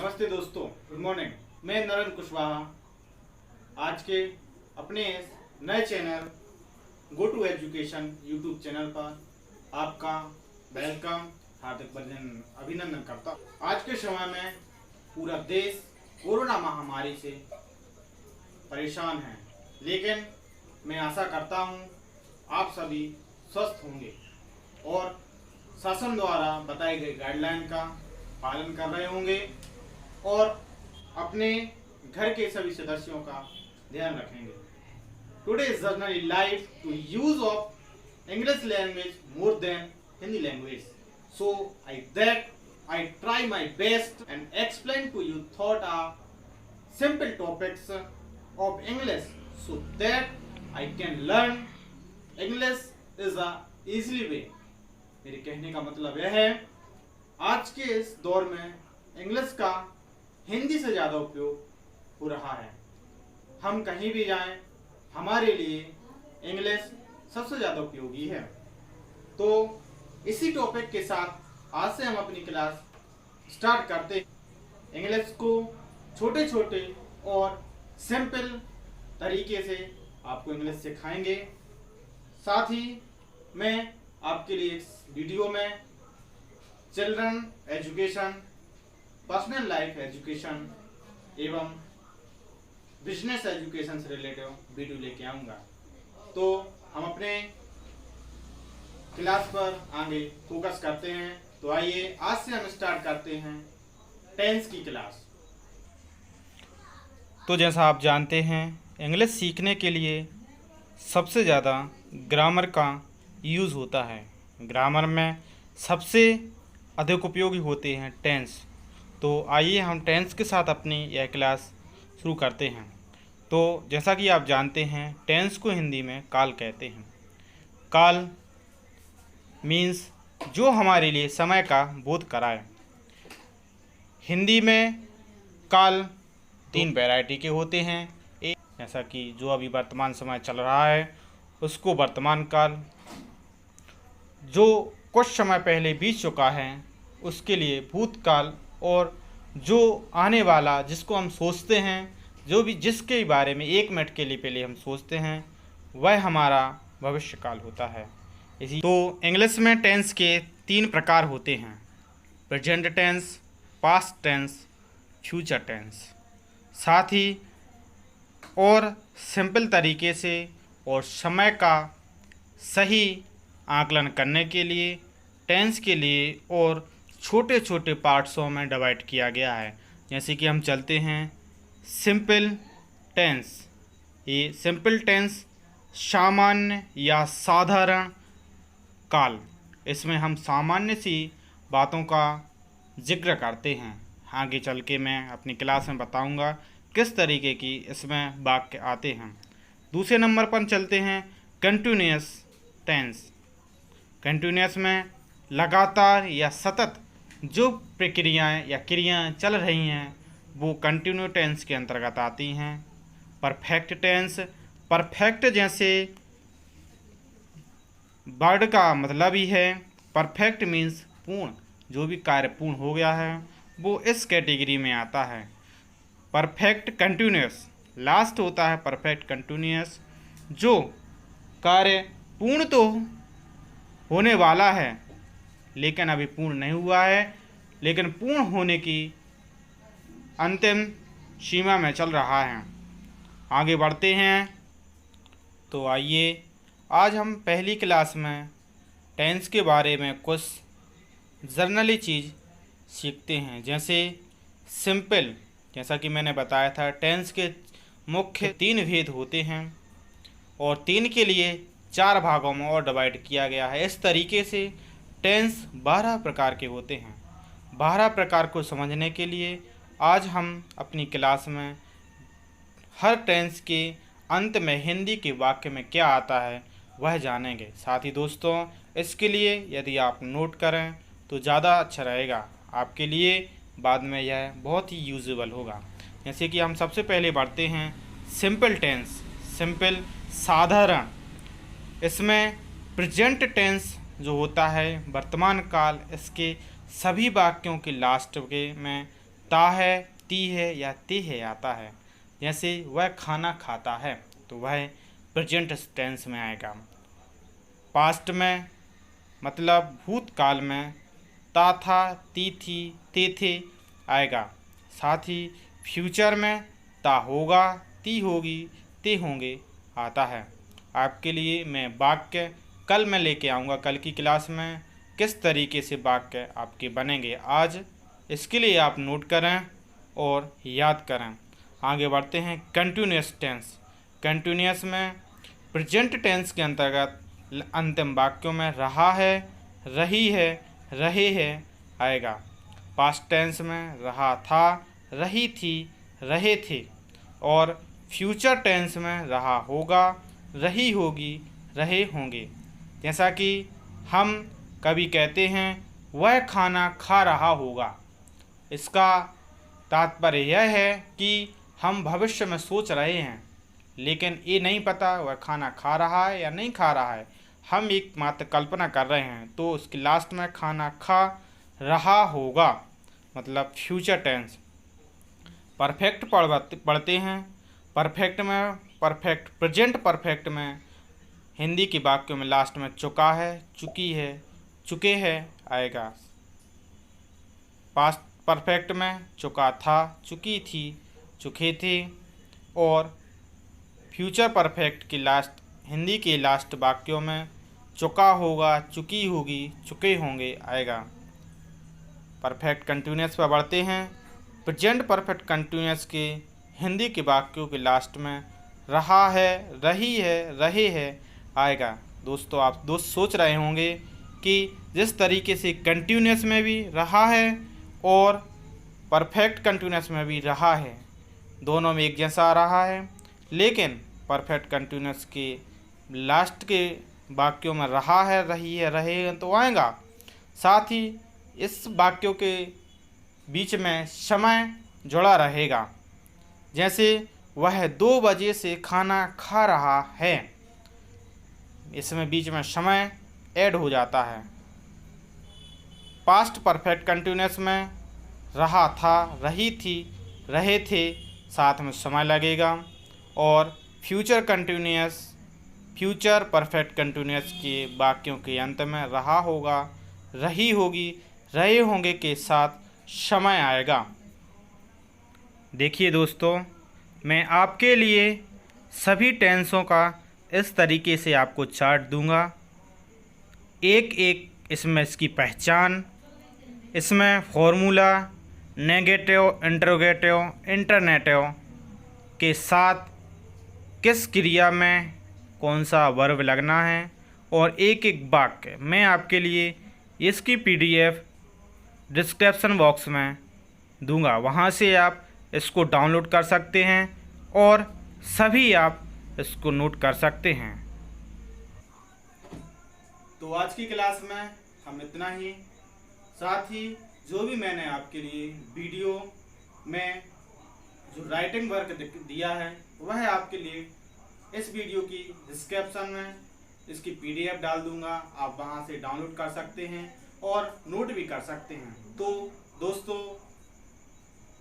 नमस्ते दोस्तों, good morning. मैं नरेंद्र कुशवाहा आज के अपने इस नए channel go to education YouTube channel पर आपका वेलकम, हार्दिक अभिनंदन करता हूँ। आज के समय में पूरा देश कोरोना महामारी से परेशान है, लेकिन मैं आशा करता हूँ आप सभी स्वस्थ होंगे और शासन द्वारा बताई गई गाइडलाइन का पालन कर रहे होंगे और अपने घर के सभी सदस्यों का ध्यान रखेंगे। Today is generally life to use of English language more than Hindi language, so I try my best and explain to you thought are simple topics of English so that I can learn English is a easily way। मेरे कहने का मतलब यह है, आज के इस दौर में इंग्लिश का हिंदी से ज़्यादा उपयोग हो रहा है। हम कहीं भी जाएं, हमारे लिए इंग्लिश सबसे ज़्यादा उपयोगी है। तो इसी टॉपिक के साथ आज से हम अपनी क्लास स्टार्ट करते हैं। इंग्लिश को छोटे छोटे और सिंपल तरीके से आपको इंग्लिश सिखाएंगे। साथ ही मैं आपके लिए इस वीडियो में children education, personal life education एवं बिजनेस एजुकेशन से रिलेटेड वीडियो लेके आऊँगा। तो हम अपने क्लास पर आगे फोकस करते हैं। तो आइए आज से हम स्टार्ट करते हैं टेंस की क्लास। तो जैसा आप जानते हैं, इंग्लिश सीखने के लिए सबसे ज़्यादा ग्रामर का यूज़ होता है। ग्रामर में सबसे अधिक उपयोगी होते हैं टेंस। तो आइए हम टेंस के साथ अपनी यह क्लास शुरू करते हैं। तो जैसा कि आप जानते हैं, टेंस को हिंदी में काल कहते हैं। काल मीन्स जो हमारे लिए समय का बोध कराए। हिंदी में काल तीन वैरायटी के होते हैं। एक जैसा कि जो अभी वर्तमान समय चल रहा है उसको वर्तमान काल, जो कुछ समय पहले बीत चुका है उसके लिए भूतकाल, और जो आने वाला जिसको हम सोचते हैं, जो भी जिसके बारे में एक मिनट के लिए पहले हम सोचते हैं, वह हमारा भविष्यकाल होता है। इसी तो इंग्लिश में टेंस के तीन प्रकार होते हैं: present tense, past tense, future tense. साथ ही और सिंपल तरीके से और समय का सही आकलन करने के लिए टेंस के लिए और छोटे छोटे पार्ट्सों में डिवाइड किया गया है। जैसे कि हम चलते हैं सिंपल टेंस। ये सिंपल टेंस सामान्य या साधारण काल, इसमें हम सामान्य सी बातों का जिक्र करते हैं। आगे चल के मैं अपनी क्लास में बताऊंगा किस तरीके की इसमें वाक्य आते हैं। दूसरे नंबर पर चलते हैं कंटिन्यूअस टेंस। कंटिन्यूअस में लगातार या सतत जो प्रक्रियाएं या क्रियाएं चल रही हैं वो कंटिन्यू टेंस के अंतर्गत आती हैं। परफेक्ट टेंस, परफेक्ट जैसे वर्ड का मतलब ही है, परफेक्ट मीन्स पूर्ण, जो भी कार्य पूर्ण हो गया है वो इस कैटेगरी में आता है। परफेक्ट कंटिन्यूअस लास्ट होता है। परफेक्ट कंटिन्यूअस जो कार्य पूर्ण तो होने वाला है लेकिन अभी पूर्ण नहीं हुआ है, लेकिन पूर्ण होने की अंतिम सीमा में चल रहा है। आगे बढ़ते हैं। तो आइए आज हम पहली क्लास में टेंस के बारे में कुछ जर्नली चीज़ सीखते हैं। जैसे सिंपल, जैसा कि मैंने बताया था, टेंस के मुख्य तीन भेद होते हैं और तीन के लिए चार भागों में और डिवाइड किया गया है। इस तरीके से टेंस 12 प्रकार के होते हैं। 12 प्रकार को समझने के लिए आज हम अपनी क्लास में हर टेंस के अंत में हिंदी के वाक्य में क्या आता है वह जानेंगे। साथ ही दोस्तों, इसके लिए यदि आप नोट करें तो ज़्यादा अच्छा रहेगा आपके लिए, बाद में यह बहुत ही यूजेबल होगा। जैसे कि हम सबसे पहले बढ़ते हैं सिंपल टेंस। सिंपल साधारण, इसमें प्रेजेंट टेंस जो होता है वर्तमान काल, इसके सभी वाक्यों के लास्ट के में ता है, ती है या ते है आता है। जैसे वह खाना खाता है तो वह प्रेजेंट टेंस में आएगा। पास्ट में मतलब भूतकाल में ता था, ती थी, ते थे आएगा। साथ ही फ्यूचर में ता होगा, ती होगी, ते होंगे आता है। आपके लिए मैं वाक्य कल मैं लेके आऊँगा, कल की क्लास में किस तरीके से वाक्य आपके बनेंगे आज, इसके लिए आप नोट करें और याद करें। आगे बढ़ते हैं कंटिन्यूअस टेंस। कंटिन्यूअस में प्रेजेंट टेंस के अंतर्गत अंतिम वाक्यों में रहा है, रही है, रहे है आएगा। पास्ट टेंस में रहा था, रही थी, रहे थे। और फ्यूचर टेंस में रहा होगा, रही होगी, रहे होंगे। जैसा कि हम कभी कहते हैं वह खाना खा रहा होगा, इसका तात्पर्य यह है कि हम भविष्य में सोच रहे हैं लेकिन ये नहीं पता वह खाना खा रहा है या नहीं खा रहा है, हम एक मात्र कल्पना कर रहे हैं। तो उसके लास्ट में खाना खा रहा होगा मतलब फ्यूचर टेंस। परफेक्ट पढ़ते हैं। परफेक्ट में परफेक्ट प्रेजेंट परफेक्ट में हिंदी के वाक्यों में लास्ट में चुका है, चुकी है, चुके हैं आएगा। पास्ट परफेक्ट में चुका था, चुकी थी, चुके थे। और फ्यूचर परफेक्ट की लास्ट हिंदी के लास्ट वाक्यों में चुका होगा, चुकी होगी, चुके होंगे आएगा। परफेक्ट कंटिन्यूअस पर बढ़ते हैं। प्रेजेंट परफेक्ट कंटिन्यूअस के हिंदी के वाक्यों के लास्ट में रहा है, रही है, रहे है आएगा। दोस्तों आप दोस्त सोच रहे होंगे कि जिस तरीके से कंटिन्यूअस में भी रहा है और परफेक्ट कंटिन्यूअस में भी रहा है, दोनों में एक जैसा आ रहा है, लेकिन परफेक्ट कंटिन्यूअस के लास्ट के वाक्यों में रहा है, रही है, रहे हैं तो आएगा। साथ ही इस वाक्यों के बीच में समय जुड़ा रहेगा। जैसे वह 2 बजे से खाना खा रहा है, इसमें बीच में समय ऐड हो जाता है। पास्ट परफेक्ट कंटिन्यूअस में रहा था, रही थी, रहे थे, साथ में समय लगेगा। और फ्यूचर परफेक्ट कंटिन्यूअस के वाक्यों के अंत में रहा होगा, रही होगी, रहे होंगे के साथ समय आएगा। देखिए दोस्तों, मैं आपके लिए सभी टेंसों का इस तरीके से आपको चार्ट दूंगा, एक एक इसमें इसकी पहचान, इसमें फॉर्मूला, नेगेटिव, इंटरोगेटिव, इंटरनेटिव के साथ किस क्रिया में कौन सा वर्ब लगना है और एक एक वाक्य मैं आपके लिए इसकी PDF डिस्क्रिप्शन बॉक्स में दूंगा, वहां से आप इसको डाउनलोड कर सकते हैं और सभी आप इसको नोट कर सकते हैं। तो आज की क्लास में हम इतना ही। साथ ही जो भी मैंने आपके लिए वीडियो में जो राइटिंग वर्क दिया है वह आपके लिए इस वीडियो की डिस्क्रिप्शन में इसकी PDF डाल दूंगा, आप वहां से डाउनलोड कर सकते हैं और नोट भी कर सकते हैं। तो दोस्तों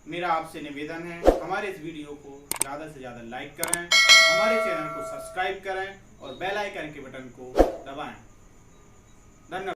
मेरा आपसे निवेदन है, हमारे इस वीडियो को ज़्यादा से ज़्यादा लाइक करें, हमारे चैनल को सब्सक्राइब करें और बेल आइकन के बटन को दबाएं। धन्यवाद।